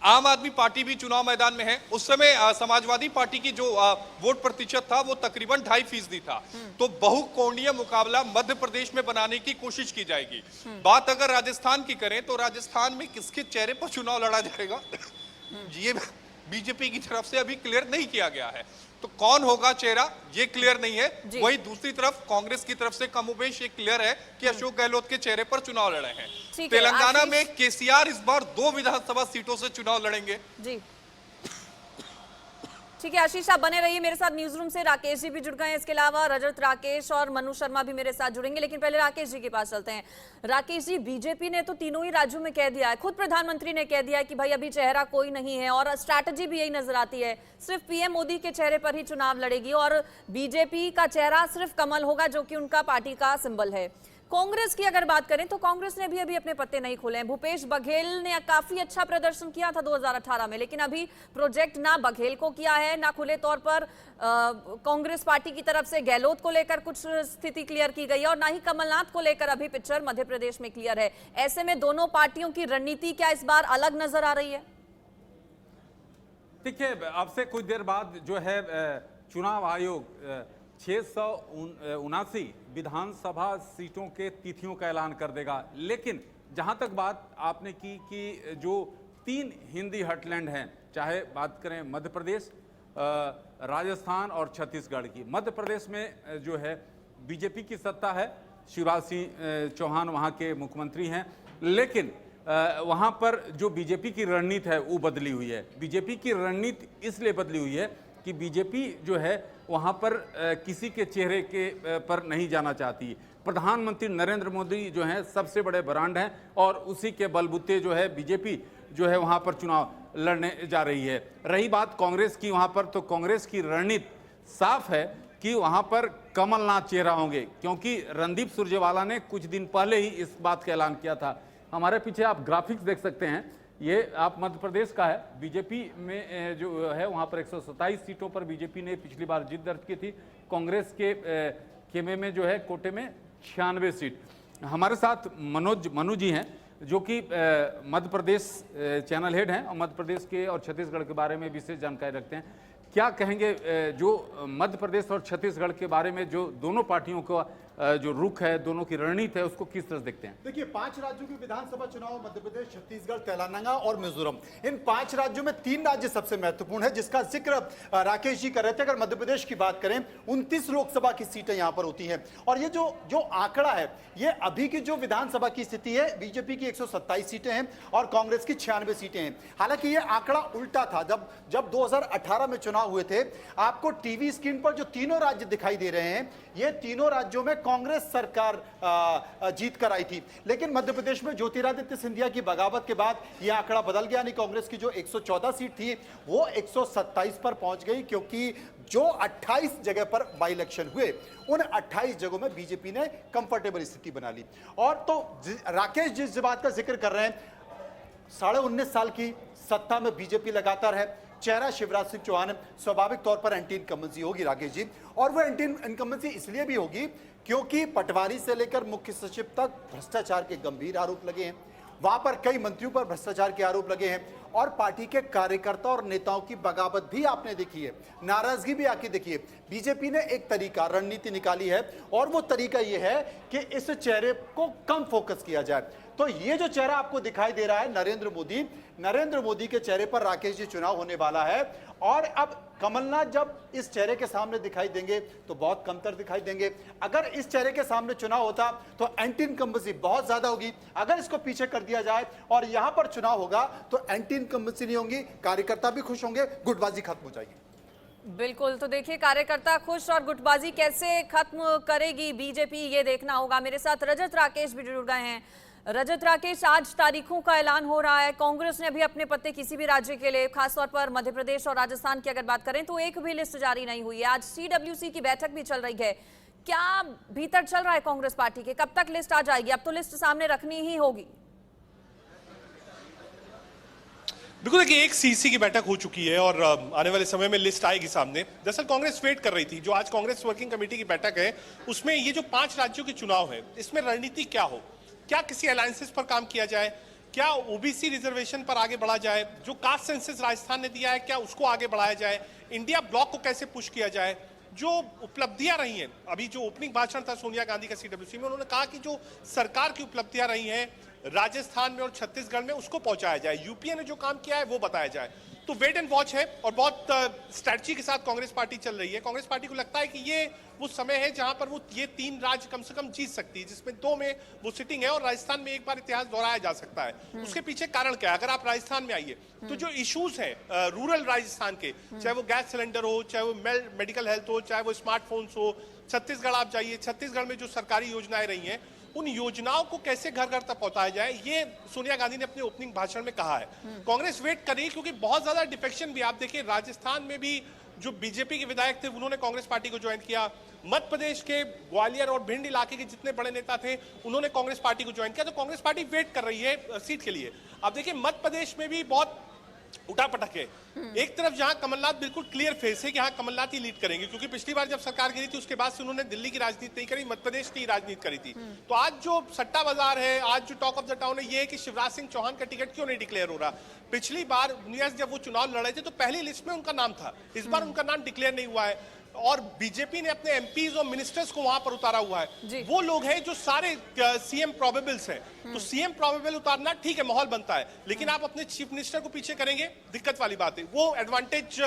[SPEAKER 6] आम आदमी पार्टी भी चुनाव मैदान में है। उस समय समाजवादी पार्टी की जो वोट प्रतिशत था वो तकरीबन 2.5% था। तो बहुकोणीय मुकाबला मध्य प्रदेश में बनाने की कोशिश की जाएगी। बात अगर राजस्थान की करें तो राजस्थान में किसके चेहरे पर चुनाव लड़ा जाएगा ये बीजेपी की तरफ से अभी क्लियर नहीं किया गया है। तो कौन होगा चेहरा ये क्लियर नहीं है। वही दूसरी तरफ कांग्रेस की तरफ से कमोबेश ये क्लियर है कि अशोक गहलोत के चेहरे पर चुनाव लड़े हैं। तेलंगाना में केसीआर इस बार 2 विधानसभा सीटों से चुनाव लड़ेंगे। जी
[SPEAKER 1] ठीक है आशीष, आप बने रहिए मेरे साथ। न्यूज रूम से राकेश जी भी जुड़ गए हैं, इसके अलावा रजत, राकेश और मनु शर्मा भी मेरे साथ जुड़ेंगे। लेकिन पहले राकेश जी के पास चलते हैं। राकेश जी, बीजेपी ने तो तीनों ही राज्यों में कह दिया है, खुद प्रधानमंत्री ने कह दिया है कि भाई अभी चेहरा कोई नहीं है, और स्ट्रैटेजी भी यही नजर आती है, सिर्फ पीएम मोदी के चेहरे पर ही चुनाव लड़ेगी और बीजेपी का चेहरा सिर्फ कमल होगा जो कि उनका पार्टी का सिंबल है। कांग्रेस की अगर बात करें तो कांग्रेस ने भी अभी अपने पत्ते नहीं खोले हैं। भूपेश बघेल ने काफी अच्छा प्रदर्शन किया था 2018 में, लेकिन अभी प्रोजेक्ट ना बघेल को किया है, ना खुले तौर पर कांग्रेस पार्टी की तरफ से गहलोत को लेकर कुछ स्थिति क्लियर की गई है, और ना ही कमलनाथ को लेकर अभी पिक्चर मध्य प्रदेश में क्लियर है। ऐसे में दोनों पार्टियों की रणनीति क्या इस बार अलग नजर आ रही है?
[SPEAKER 4] देखिए, अब से कुछ देर बाद जो है चुनाव आयोग 679 विधानसभा सीटों के तिथियों का ऐलान कर देगा। लेकिन जहां तक बात आपने की कि जो 3 हिंदी हटलैंड हैं, चाहे बात करें मध्य प्रदेश, राजस्थान और छत्तीसगढ़ की, मध्य प्रदेश में जो है बीजेपी की सत्ता है, शिवराज सिंह चौहान वहां के मुख्यमंत्री हैं। लेकिन वहां पर जो बीजेपी की रणनीति है वो बदली हुई है। बीजेपी की रणनीति इसलिए बदली हुई है कि बीजेपी जो है वहां पर किसी के चेहरे के पर नहीं जाना चाहती। प्रधानमंत्री नरेंद्र मोदी जो हैं सबसे बड़े ब्रांड हैं, और उसी के बलबूते जो है बीजेपी जो है वहां पर चुनाव लड़ने जा रही है। रही बात कांग्रेस की, वहां पर तो कांग्रेस की रणनीति साफ है कि वहां पर कमलनाथ चेहरा होंगे, क्योंकि रणदीप सुरजेवाला ने कुछ दिन पहले ही इस बात का ऐलान किया था। हमारे पीछे आप ग्राफिक्स देख सकते हैं, ये आप मध्य प्रदेश का है। बीजेपी में जो है वहां पर 127 सीटों पर बीजेपी ने पिछली बार जीत दर्ज की थी। कांग्रेस के खेमे में जो है कोटे में 96 सीट। हमारे साथ मनु जी हैं जो कि मध्य प्रदेश चैनल हेड हैं और मध्य प्रदेश के और छत्तीसगढ़ के बारे में विशेष जानकारी रखते हैं। क्या कहेंगे जो मध्य प्रदेश और छत्तीसगढ़ के बारे में जो दोनों पार्टियों को जो रुख है, दोनों की रणनीति है, उसको किस तरह से देखते हैं?
[SPEAKER 3] देखिए, 5 राज्यों के विधानसभा चुनाव, मध्य प्रदेश, छत्तीसगढ़, तेलंगाना और मिजोरम, इन 5 राज्यों में 3 राज्य सबसे महत्वपूर्ण है, जिसका जिक्र राकेश जी कर रहे थे। अगर मध्य प्रदेश की बात करें, 29 लोकसभा की सीटें यहां पर होती हैं, और ये जो आंकड़ा है, ये अभी की जो विधानसभा की स्थिति है, बीजेपी की 127 सीटें हैं और कांग्रेस की 96 सीटें हैं। हालांकि ये आंकड़ा उल्टा था। जब 2018 में चुनाव हुए थे, आपको टीवी स्क्रीन पर जो तीनों राज्य दिखाई दे रहे हैं, ये तीनों राज्यों में कांग्रेस सरकार जीत कर आई थी। लेकिन मध्य प्रदेश में ज्योतिरादित्य सिंधिया की बगावत के बाद यह आंकड़ा बदल गया। नहीं, कांग्रेस की जो 114 सीट थी वो 127 पर पहुंच गई, क्योंकि जो 28 जगह पर बाई इलेक्शन हुए, उन 28 जगहों में बीजेपी ने कंफर्टेबल स्थिति बना ली। और तो राकेश जिस बात का जिक्र कर रहे हैं, 19.5 साल की सत्ता में बीजेपी लगातार है, चेहरा शिवराज सिंह चौहान, स्वाभाविक तौर पर एंटी इनकम्बेंसी होगी राकेश जी। और वो एंटी इनकम्बेंसी इसलिए भी होगी क्योंकि पटवारी से लेकर मुख्य सचिव तक भ्रष्टाचार के गंभीर आरोप लगे हैं, वहां पर कई मंत्रियों पर भ्रष्टाचार के आरोप लगे हैं, और पार्टी के कार्यकर्ता और नेताओं की बगावत भी आपने देखी है, नाराजगी भी आके देखी है। बीजेपी ने एक तरीका, रणनीति निकाली है, और वो तरीका ये है कि इस चेहरे को कम फोकस किया जाए। तो ये जो चेहरा आपको दिखाई दे रहा है, नरेंद्र मोदी के चेहरे पर राकेश जी चुनाव होने वाला है। और अब कमलनाथ जब इस चेहरे के सामने दिखाई देंगे तो बहुत कमतर दिखाई देंगे। अगर इस चेहरे के सामने चुनाव होता तो एंटी इनकम्बेंसी बहुत ज्यादा होगी। अगर इसको पीछे कर दिया जाए और यहां पर चुनाव होगा तो एंटी इनकम्बेंसी नहीं होंगी, कार्यकर्ता भी खुश होंगे, गुटबाजी खत्म हो जाएगी।
[SPEAKER 1] बिल्कुल, तो देखिए कार्यकर्ता खुश और गुटबाजी कैसे खत्म करेगी बीजेपी, ये देखना होगा। मेरे साथ रजत राकेश भी जुड़ गए हैं। रजत राकेश, आज तारीखों का ऐलान हो रहा है। कांग्रेस ने अभी अपने पत्ते किसी भी राज्य के लिए, खासतौर पर मध्य प्रदेश और राजस्थान की अगर बात करें तो एक भी लिस्ट जारी नहीं हुई है। आज CWC की बैठक भी चल रही है। क्या भीतर चल रहा है कांग्रेस पार्टी के, कब तक लिस्ट आ जाएगी? अब तो लिस्ट सामने रखनी ही होगी।
[SPEAKER 7] बिल्कुल, देखिए, एक CC की बैठक हो चुकी है और आने वाले समय में लिस्ट आएगी सामने। दरअसल कांग्रेस वेट कर रही थी, जो आज कांग्रेस वर्किंग कमेटी की बैठक है, उसमें ये जो 5 राज्यों के चुनाव है, इसमें रणनीति क्या हो, क्या किसी अलायंसेस पर काम किया जाए, क्या OBC रिजर्वेशन पर आगे बढ़ा जाए, जो कास्ट सेंसस राजस्थान ने दिया है क्या उसको आगे बढ़ाया जाए, इंडिया ब्लॉक को कैसे पुश किया जाए, जो उपलब्धियां रही हैं। अभी जो ओपनिंग भाषण था सोनिया गांधी का CWC में, उन्होंने कहा कि जो सरकार की उपलब्धियां रही हैं राजस्थान में और छत्तीसगढ़ में, उसको पहुंचाया जाए, यूपीए ने जो काम किया है वो बताया जाए। तो वेट एंड वॉच है और बहुत स्ट्रैटेजी के साथ कांग्रेस पार्टी चल रही है। कांग्रेस पार्टी को लगता है कि ये वो समय है जहां पर वो ये 3 राज्य कम से कम जीत सकती है, जिसमें 2 में वो सिटिंग है और राजस्थान में एक बार इतिहास दोहराया जा सकता है। उसके पीछे कारण क्या है? अगर आप राजस्थान में आइए तो जो इश्यूज हैं रूरल राजस्थान के, चाहे वो गैस सिलेंडर हो, चाहे वो मेडिकल हेल्थ हो, चाहे वो स्मार्टफोन्स हो, छत्तीसगढ़ आप जाइए, छत्तीसगढ़ में जो सरकारी योजनाएं रही हैं, उन योजनाओं को कैसे घर घर तक पहुंचाया जाए, ये सोनिया गांधी ने अपने ओपनिंग भाषण में कहा है। कांग्रेस वेट कर रही है क्योंकि बहुत ज्यादा डिफेक्शन भी, आप देखिए राजस्थान में भी जो बीजेपी के विधायक थे उन्होंने कांग्रेस पार्टी को ज्वाइन किया, मध्य प्रदेश के ग्वालियर और भिंड इलाके के जितने बड़े नेता थे उन्होंने कांग्रेस पार्टी को ज्वाइन किया। तो कांग्रेस पार्टी वेट कर रही है सीट के लिए। अब देखिए मध्य प्रदेश में भी बहुत उठापटक है। एक तरफ जहां कमलनाथ बिल्कुल क्लियर फेस है कि हाँ कमलनाथ ही लीड करेंगे, क्योंकि पिछली बार जब सरकार गिरी थी उसके बाद से उन्होंने दिल्ली की राजनीति नहीं करी, मध्य प्रदेश की राजनीति करी थी। तो आज जो सट्टा बाजार है, आज जो टॉक ऑफ द टाउन है, ये है कि शिवराज सिंह चौहान का टिकट क्यों नहीं डिक्लेयर हो रहा। पिछली बार जब वो चुनाव लड़े थे तो पहली लिस्ट में उनका नाम था, इस बार उनका नाम डिक्लेयर नहीं हुआ है। और बीजेपी ने अपने एमपीज और मिनिस्टर्स को वहां पर उतारा हुआ है। वो लोग हैं जो सारे सीएम प्रोबेबल्स हैं। तो सीएम प्रोबेबल उतारना ठीक है, माहौल बनता है, लेकिन आप अपने चीफ मिनिस्टर को पीछे करेंगे, दिक्कत वाली बात है। वो एडवांटेज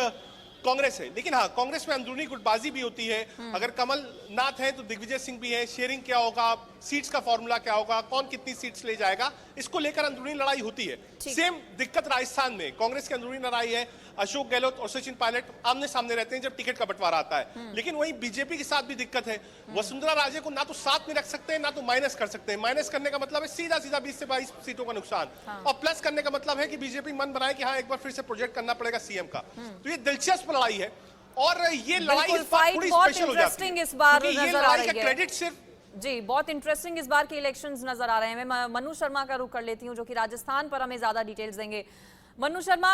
[SPEAKER 7] कांग्रेस है। लेकिन हाँ, कांग्रेस में अंदरूनी गुटबाजी भी होती है। अगर कमलनाथ है तो दिग्विजय सिंह भी है, शेयरिंग क्या होगा, सीट्स का फॉर्मूला क्या होगा, कौन कितनी सीट्स ले जाएगा, इसको लेकर अंदरूनी लड़ाई होती है। सेम दिक्कत राजस्थान में कांग्रेस की अंदरूनी लड़ाई है। अशोक गहलोत और सचिन पायलट आमने सामने रहते हैं जब टिकट का बंटवारा आता है। लेकिन वहीं बीजेपी के साथ भी दिक्कत है। वसुंधरा राजे को ना तो साथ में रख सकते हैं ना तो माइनस कर सकते हैं। माइनस करने का मतलब है सीधा सीधा 20 से 22 सीटों का नुकसान, और प्लस करने का मतलब है कि बीजेपी मन बनाए कि हाँ एक बार फिर से प्रोजेक्ट करना पड़ेगा सीएम का। तो ये दिलचस्प लड़ाई है और ये लड़ाई इस बार थोड़ी स्पेशल हो जाती है क्योंकि ये लड़ाई का क्रेडिट सिर्फ
[SPEAKER 1] जी बहुत इंटरेस्टिंग इस बार के इलेक्शंस नजर आ रहे हैं। मैं मनु शर्मा का रुख कर लेती हूं जो कि राजस्थान पर हमें ज्यादा डिटेल्स देंगे। मनु शर्मा,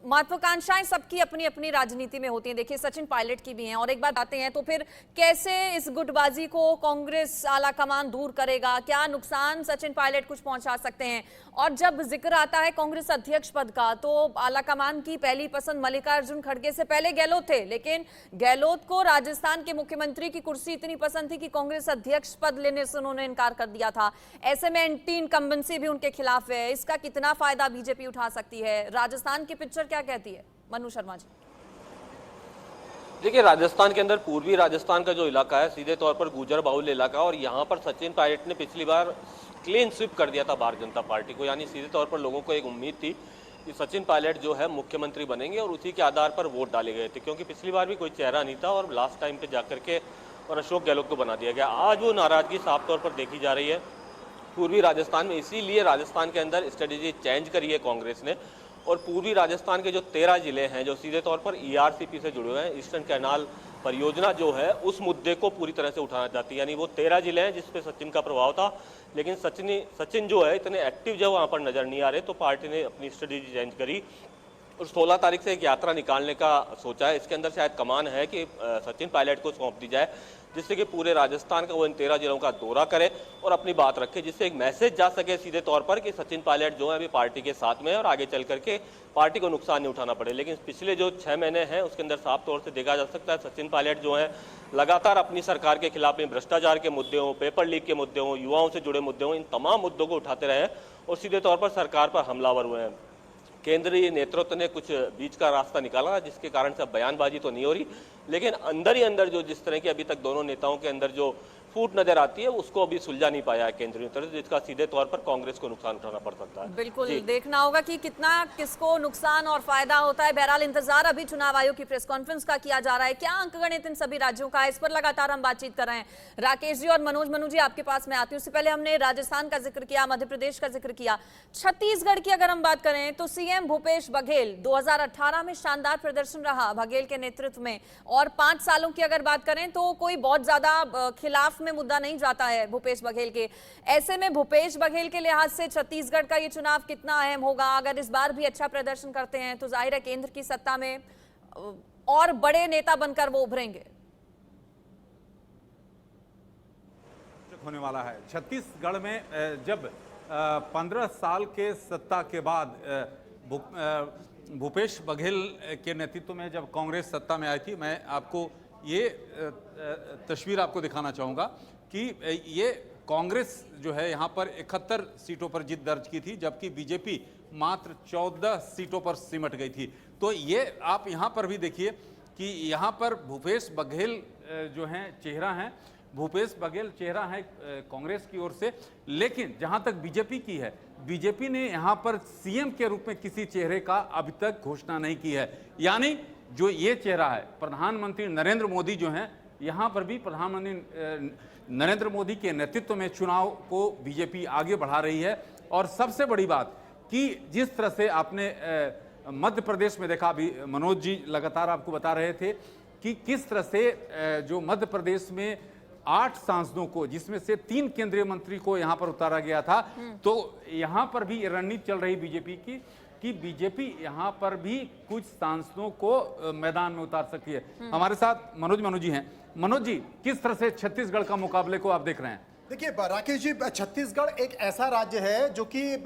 [SPEAKER 1] महत्वाकांक्षाएं सबकी अपनी अपनी राजनीति में होती हैं। देखिए सचिन पायलट की भी हैं, और एक बात आते हैं तो फिर कैसे इस गुटबाजी को कांग्रेस आला कमान दूर करेगा? क्या नुकसान सचिन पायलट कुछ पहुंचा सकते हैं? और जब जिक्र आता है कांग्रेस अध्यक्ष पद का, तो आला कमान की पहली पसंद मल्लिकार्जुन खड़गे से पहले गहलोत थे, लेकिन गहलोत को राजस्थान के मुख्यमंत्री की कुर्सी इतनी पसंद थी कि कांग्रेस अध्यक्ष पद लेने से उन्होंने इनकार कर दिया था। ऐसे में एंटी इनकम्बेंसी भी उनके खिलाफ है। इसका कितना फायदा बीजेपी उठा सकती है? राजस्थान की पिक्चर क्या कहती है? मनु शर्मा जी।
[SPEAKER 2] देखिए, राजस्थान के अंदर पूर्वी राजस्थान का जो इलाका है सीधे तौर पर गुजर बाहुल्य इलाका, और यहाँ पर सचिन पायलट ने पिछली बार क्लीन स्वीप कर दिया था भारतीय जनता पार्टी को। यानी सीधे तौर पर लोगों को एक उम्मीद थी कि सचिन पायलट जो है मुख्यमंत्री बनेंगे, और उसी के आधार पर वोट डाले गए थे, क्योंकि पिछली बार भी कोई चेहरा नहीं था और लास्ट टाइम पे जाकर के और अशोक गहलोत को बना दिया गया। आज वो नाराजगी साफ तौर पर देखी जा रही है पूर्वी राजस्थान में। इसीलिए राजस्थान के अंदर स्ट्रेटेजी चेंज करी है कांग्रेस ने, और पूर्वी राजस्थान के जो 13 जिले हैं जो सीधे तौर पर ईआरसीपी से जुड़े हुए हैं, ईस्टर्न कैनाल परियोजना जो है उस मुद्दे को पूरी तरह से उठाना चाहती है। यानी वो 13 जिले हैं जिसपे सचिन का प्रभाव था, लेकिन सचिन जो है इतने एक्टिव जो वहाँ पर नजर नहीं आ रहे, तो पार्टी ने अपनी स्ट्रेटेजी चेंज करी और 16 तारीख से एक यात्रा निकालने का सोचा है। इसके अंदर शायद कमान है कि सचिन पायलट को सौंप दी जाए, जिससे कि पूरे राजस्थान का वो इन 13 जिलों का दौरा करे और अपनी बात रखे, जिससे एक मैसेज जा सके सीधे तौर पर कि सचिन पायलट जो है अभी पार्टी के साथ में है और आगे चल करके पार्टी को नुकसान नहीं उठाना पड़े। लेकिन पिछले जो 6 महीने हैं उसके अंदर साफ तौर से देखा जा सकता है सचिन पायलट जो है लगातार अपनी सरकार के खिलाफ में भ्रष्टाचार के मुद्दे हों, पेपर लीक के मुद्दे हों, युवाओं से जुड़े मुद्दे हों, इन तमाम मुद्दों को उठाते रहे और सीधे तौर पर सरकार पर हमलावर हुए हैं। केंद्रीय नेतृत्व ने कुछ बीच का रास्ता निकाला, जिसके कारण से अब बयानबाजी तो नहीं हो रही, लेकिन अंदर ही अंदर जो जिस तरह की अभी तक दोनों नेताओं के अंदर जो फूट नजर आती है उसको अभी सुलझा नहीं पाया है केंद्रीय नेतृत्व, जिसका सीधे तौर पर कांग्रेस को नुकसान उठाना पड़ सकता है।
[SPEAKER 1] बिल्कुल देखना होगा कि कितना किसको नुकसान और फायदा होता है। बहरहाल इंतजार अभी चुनाव आयोग की प्रेस कॉन्फ्रेंस का किया जा रहा है। क्या अंकगणित इन सभी राज्यों का है, इस पर लगातार हम बातचीत कर रहे हैं। राकेश जी और मनु जी आपके पास में आती हूँ। उससे पहले हमने राजस्थान का जिक्र किया, मध्य प्रदेश का जिक्र किया, छत्तीसगढ़ की अगर हम बात करें तो सीएम भूपेश बघेल 2018 में शानदार प्रदर्शन रहा बघेल के नेतृत्व में, और 5 सालों की अगर बात करें तो कोई बहुत ज्यादा खिलाफ में मुद्दा नहीं जाता है भूपेश बघेल के। ऐसे में भूपेश बघेल के लिहाज से छत्तीसगढ़ का ये चुनाव कितना अहम होगा? अगर इस बार भी अच्छा प्रदर्शन करते हैं तो जाहिर है केंद्र की सत्ता में और बड़े नेता बनकर वो उभरेंगे।
[SPEAKER 4] होने वाला है छत्तीसगढ़ में जब 15 साल के सत्ता के बाद भूपेश बघेल के नेतृत्व में जब कांग्रेस सत्ता में आई थी, मैं आपको ये तस्वीर आपको दिखाना चाहूँगा कि ये कांग्रेस जो है यहाँ पर 71 सीटों पर जीत दर्ज की थी, जबकि बीजेपी मात्र 14 सीटों पर सिमट गई थी। तो ये आप यहाँ पर भी देखिए कि यहाँ पर भूपेश बघेल जो हैं चेहरा हैं, भूपेश बघेल चेहरा है कांग्रेस की ओर से, लेकिन जहाँ तक बीजेपी की है, बीजेपी ने यहाँ पर सीएम के रूप में किसी चेहरे का अभी तक घोषणा नहीं की है। यानी जो ये चेहरा है प्रधानमंत्री नरेंद्र मोदी जो हैं, यहाँ पर भी प्रधानमंत्री नरेंद्र मोदी के नेतृत्व में चुनाव को बीजेपी आगे बढ़ा रही है। और सबसे बड़ी बात कि जिस तरह से आपने मध्य प्रदेश में देखा, अभी मनोज जी लगातार आपको बता रहे थे कि किस तरह से जो मध्य प्रदेश में 8 सांसदों को, जिसमें से 3 केंद्रीय मंत्री को यहाँ पर उतारा गया था, तो यहाँ पर भी रणनीति चल रही बीजेपी की कि बीजेपी यहाँ पर भी कुछ सांसदों को मैदान में उतार सकती है। हमारे साथ मनोज जी हैं। मनोज जी, किस तरह से छत्तीसगढ़ का मुकाबले को आप देख रहे हैं?
[SPEAKER 3] देखिए राकेश जी, छत्तीसगढ़ एक ऐसा राज्य है जो कि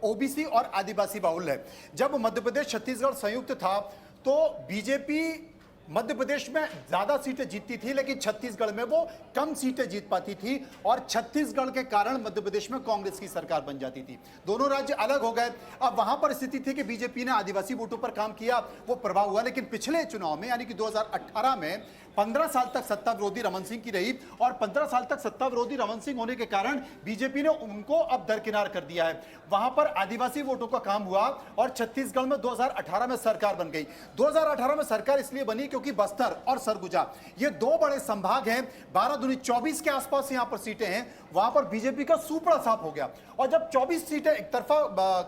[SPEAKER 3] ओबीसी और आदिवासी बाहुल है। जब मध्य प्रदेश छत्तीसगढ़ संयुक्त था तो बीजेपी मध्य प्रदेश में ज्यादा सीटें जीतती थी, लेकिन छत्तीसगढ़ में वो कम सीटें जीत पाती थी, और छत्तीसगढ़ के कारण मध्य प्रदेश में कांग्रेस की सरकार बन जाती थी। दोनों राज्य अलग हो गए। अब वहां पर स्थिति थी कि बीजेपी ने आदिवासी वोटों पर काम किया, वो प्रभाव हुआ। लेकिन पिछले चुनाव में यानी कि 2018 में 15 साल तक सत्ता विरोधी रमन सिंह की रही, और 15 साल तक सत्ता विरोधी रमन सिंह होने के कारण बीजेपी ने उनको अब दरकिनार कर दिया है। वहां पर आदिवासी वोटों का काम हुआ और छत्तीसगढ़ में 2018 में सरकार बन गई। 2018 में सरकार इसलिए बनी क्योंकि बस्तर और सरगुजा ये 2 बड़े संभाग हैं, 12 दूनी 24 के आसपास यहां पर सीटें हैं, वहां पर बीजेपी का सुपड़ा साफ हो गया। और जब 24 सीटें एक तरफा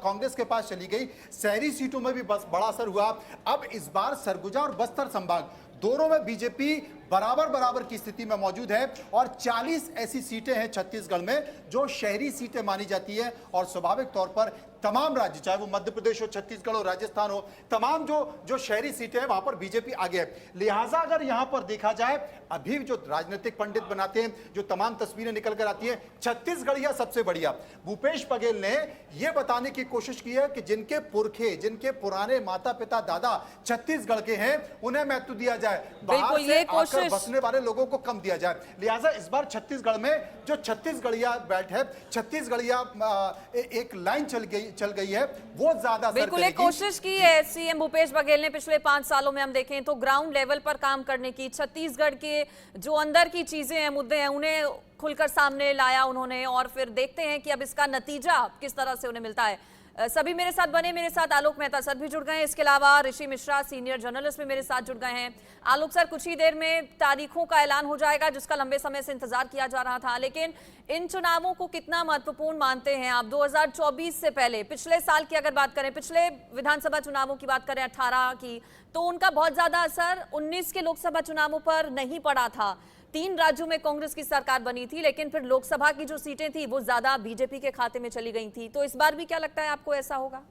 [SPEAKER 3] कांग्रेस के पास चली गई, शहरी सीटों में भी बड़ा असर हुआ। अब इस बार सरगुजा और बस्तर संभाग दोनों में बीजेपी बराबर बराबर की स्थिति में मौजूद है और 40 ऐसी सीटें हैं छत्तीसगढ़ में जो शहरी सीटें मानी जाती है और स्वाभाविक तौर पर तमाम राज्य, चाहे वो मध्य प्रदेश हो, छत्तीसगढ़ हो, राजस्थान हो, तमाम जो शहरी सीटें हैं वहां पर बीजेपी आगे है। लिहाजा अगर यहां पर देखा जाए, अभी जो राजनीतिक पंडित बनाते हैं, जो तमाम तस्वीरें निकल कर आती हैं, छत्तीसगढ़िया सबसे बढ़िया। भूपेश बघेल ने यह बताने की कोशिश की है कि जिनके पुरखे, जिनके पुराने माता पिता दादा छत्तीसगढ़ के हैं, उन्हें महत्व दिया जाए, बाहर से आकर बसने वाले लोगों को कम दिया जाए। लिहाजा इस बार छत्तीसगढ़ में जो छत्तीसगढ़िया बेल्ट है, छत्तीसगढ़िया एक लाइन चल गई है, वो ज्यादा
[SPEAKER 1] बिल्कुल एक कोशिश की है सीएम भूपेश बघेल ने पिछले 5 सालों में। हम देखें तो ग्राउंड लेवल पर काम करने की, छत्तीसगढ़ के जो अंदर की चीजें हैं, मुद्दे हैं, उन्हें खुलकर सामने लाया उन्होंने। और फिर देखते हैं कि अब इसका नतीजा किस तरह से उन्हें मिलता है। सभी मेरे साथ बने, मेरे साथ आलोक मेहता सर भी जुड़ गए हैं, इसके अलावा ऋषि मिश्रा सीनियर जर्नलिस्ट भी मेरे साथ जुड़ गए हैं। आलोक सर, कुछ ही देर में तारीखों का ऐलान हो जाएगा जिसका लंबे समय से इंतजार किया जा रहा था, लेकिन इन चुनावों को कितना महत्वपूर्ण मानते हैं आप 2024 से पहले? पिछले साल की अगर बात करें, पिछले विधानसभा चुनावों की बात करें 18 की, तो उनका बहुत ज्यादा असर 19 के लोकसभा चुनावों पर नहीं पड़ा था। 3 राज्यों में कांग्रेस की सरकार बनी थी, लेकिन फिर लोकसभा की जो सीटें थी वो ज्यादा बीजेपी के खाते में चली गई थी। तो इस बार भी क्या लगता है आपको ऐसा होगा?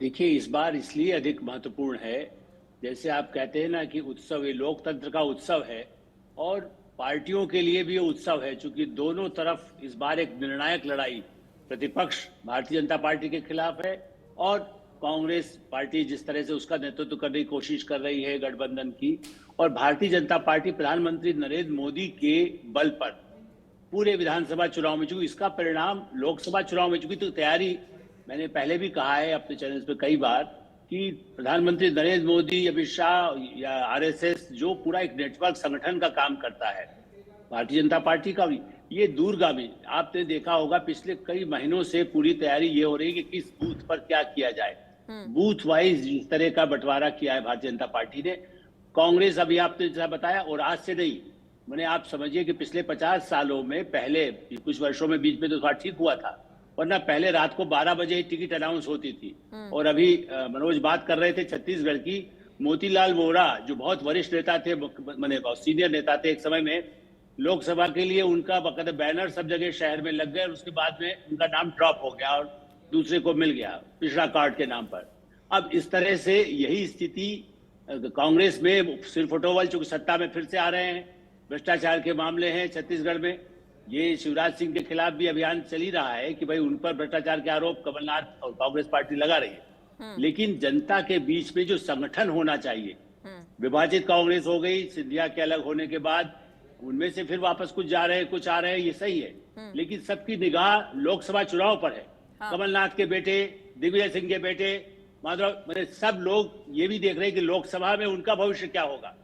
[SPEAKER 8] देखिए, इस बार इसलिए अधिक महत्वपूर्ण है, जैसे आप कहते हैं ना कि उत्सव, ये लोकतंत्र का उत्सव है और पार्टियों के लिए भी उत्सव है, क्योंकि दोनों तरफ इस बार एक निर्णायक लड़ाई, प्रतिपक्ष भारतीय जनता पार्टी के खिलाफ है और कांग्रेस पार्टी जिस तरह से उसका नेतृत्व करने की कोशिश कर रही है गठबंधन की, और भारतीय जनता पार्टी प्रधानमंत्री नरेंद्र मोदी के बल पर पूरे विधानसभा चुनाव में, चूंकि इसका परिणाम लोकसभा चुनाव में, चूंकि तो तैयारी, मैंने पहले भी कहा है अपने चैनल पे कई बार कि प्रधानमंत्री नरेंद्र मोदी, अमित शाह या आरएसएस जो पूरा एक नेटवर्क संगठन का काम करता है, भारतीय जनता पार्टी का भी ये दूरगामी, आपने देखा होगा पिछले कई महीनों से पूरी तैयारी ये हो रही है कि किस बूथ पर क्या किया जाए। बूथ वाइज इस तरह का बंटवारा किया है भारतीय जनता पार्टी ने। कांग्रेस, अभी आपने जैसा बताया, और आज से नहीं, मैंने आप समझिए कि पिछले 50 सालों में, पहले कुछ वर्षों में बीच में तो थोड़ा ठीक हुआ था, वरना पहले रात को 12 बजे ही टिकट अनाउंस होती थी। और अभी मनोज बात कर रहे थे छत्तीसगढ़ की, मोतीलाल वोरा जो बहुत वरिष्ठ नेता थे, मैंने बहुत सीनियर नेता थे एक समय में, लोकसभा के लिए उनका बकायदा बैनर सब जगह शहर में लग गए और उसके बाद में उनका नाम ड्रॉप हो गया और दूसरे को मिल गया पिछड़ा कार्ड के नाम पर। अब इस तरह से यही स्थिति कांग्रेस में, सिर फुटोवल चूंकि सत्ता में फिर से आ रहे हैं, भ्रष्टाचार के मामले हैं छत्तीसगढ़ में, ये शिवराज सिंह के खिलाफ भी अभियान चल ही रहा है कि भाई उन पर भ्रष्टाचार के आरोप कमलनाथ और कांग्रेस पार्टी लगा रही है। लेकिन जनता के बीच में जो संगठन होना चाहिए, विभाजित कांग्रेस हो गई, सिंधिया के अलग होने के बाद उनमें से फिर वापस कुछ जा रहे हैं, कुछ आ रहे हैं, ये सही है, लेकिन सबकी निगाह लोकसभा चुनाव पर है। कमलनाथ के बेटे, दिग्विजय सिंह के बेटे, माधव, मैंने सब लोग ये भी देख रहे हैं कि लोकसभा में उनका भविष्य क्या होगा।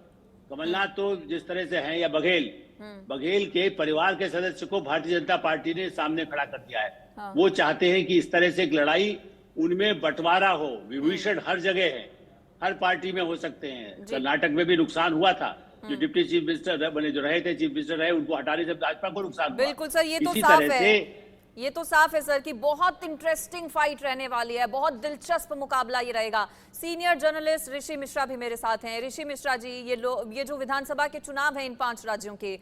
[SPEAKER 8] कमलनाथ तो जिस तरह से हैं, या बघेल के परिवार के सदस्य को भारतीय जनता पार्टी ने सामने खड़ा कर दिया है। वो चाहते हैं कि इस तरह से एक लड़ाई, उनमें बंटवारा हो, विभीषण हर जगह है, हर पार्टी में हो सकते हैं। कर्नाटक में भी नुकसान हुआ था, जो डिप्टी चीफ मिनिस्टर बने, जो रहे थे चीफ मिनिस्टर रहे, उनको हटाने से भाजपा को नुकसान हुआ।
[SPEAKER 1] बिल्कुल सर, ये तो साफ है, ये तो साफ है सर कि बहुत इंटरेस्टिंग फाइट रहने वाली है, बहुत दिलचस्प मुकाबला ये रहेगा। सीनियर जर्नलिस्ट ऋषि मिश्रा भी मेरे साथ हैं। ऋषि मिश्रा जी, ये जो विधानसभा के चुनाव हैं इन 5 राज्यों के,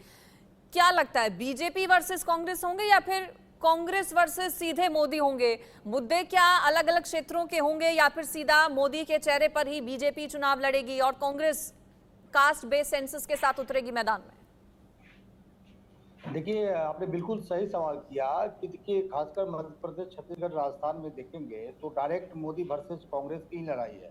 [SPEAKER 1] क्या लगता है बीजेपी वर्सेस कांग्रेस होंगे या फिर कांग्रेस वर्सेस सीधे मोदी होंगे? मुद्दे क्या अलग अलग क्षेत्रों के होंगे या फिर सीधा मोदी के चेहरे पर ही बीजेपी चुनाव लड़ेगी और कांग्रेस कास्ट बेस्ड सेंसस के साथ उतरेगी मैदान में?
[SPEAKER 9] देखिए, आपने बिल्कुल सही सवाल किया कि देखिए, खासकर मध्य प्रदेश, छत्तीसगढ़, राजस्थान में देखेंगे तो डायरेक्ट मोदी वर्सेस कांग्रेस की लड़ाई है।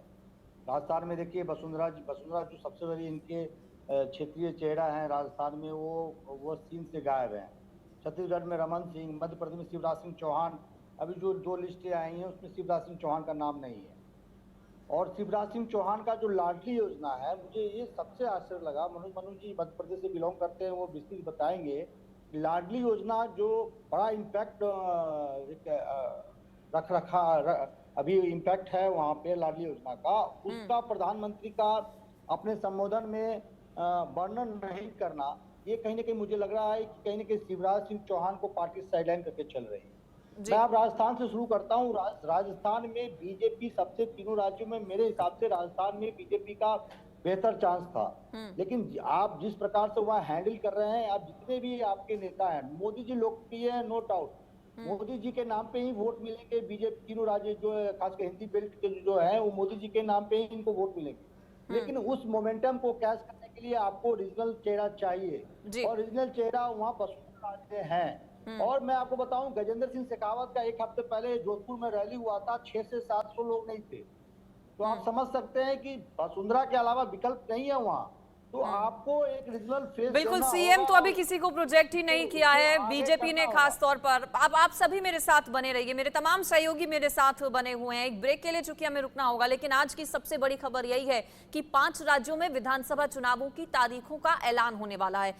[SPEAKER 9] राजस्थान में देखिए, वसुंधरा जो सबसे बड़ी इनके क्षेत्रीय चेहरा हैं राजस्थान में, वो सीन से गायब हैं। छत्तीसगढ़ में रमन सिंह, मध्य प्रदेश में शिवराज सिंह चौहान, अभी जो 2 लिस्टें आई हैं उसमें शिवराज सिंह चौहान का नाम नहीं है। और शिवराज सिंह चौहान का जो लाडली योजना है, मुझे ये सबसे आश्चर्य लगा। मनोज जी मध्य प्रदेश से बिलोंग करते हैं, वो विस्तृत बताएंगे। लाडली योजना जो बड़ा इम्पैक्ट अभी इम्पैक्ट है वहाँ पे लाडली योजना का, उसका प्रधानमंत्री का अपने संबोधन में वर्णन नहीं करना, ये कहीं ना कहीं मुझे लग रहा है कि कहीं ना कहीं शिवराज सिंह चौहान को पार्टी साइडलाइन करके चल रही है। मैं अब राजस्थान से शुरू करता हूँ। राजस्थान में बीजेपी सबसे, तीनों राज्यों में मेरे हिसाब से राजस्थान में बीजेपी का बेहतर चांस था। लेकिन आप जिस प्रकार से वहाँ हैंडल कर रहे हैं, आप जितने भी आपके नेता हैं, मोदी जी लोकप्रिय है, नो डाउट। मोदी जी के नाम पे ही वोट मिलेंगे। बीजेपी तीनों राज्य जो है, खासकर हिंदी बेल्ट के जो है, वो मोदी जी के नाम पे ही इनको वोट मिलेंगे। लेकिन उस मोमेंटम को कैच करने के लिए आपको रीजनल चेहरा चाहिए, और रीजनल चेहरा वहाँ वसुंधरा राजे हैं। और मैं आपको बताऊं, गजेंद्र सिंह शेखावत का एक हफ्ते पहले जोधपुर में रैली हुआ था, 600 से 700 लोग नहीं थे। तो आप समझ सकते हैं कि वसुंधरा के अलावा विकल्प नहीं है वहाँ। तो आपको एक रीजनल फेस
[SPEAKER 1] बिल्कुल, सीएम तो अभी किसी को प्रोजेक्ट ही नहीं किया है बीजेपी ने, खास तौर पर। अब आप सभी मेरे साथ बने रहिए, मेरे तमाम सहयोगी मेरे साथ बने हुए हैं। एक ब्रेक के लिए चूंकि हमें रुकना होगा, लेकिन आज की सबसे बड़ी खबर यही है कि 5 राज्यों में विधानसभा चुनावों की तारीखों का ऐलान होने वाला है।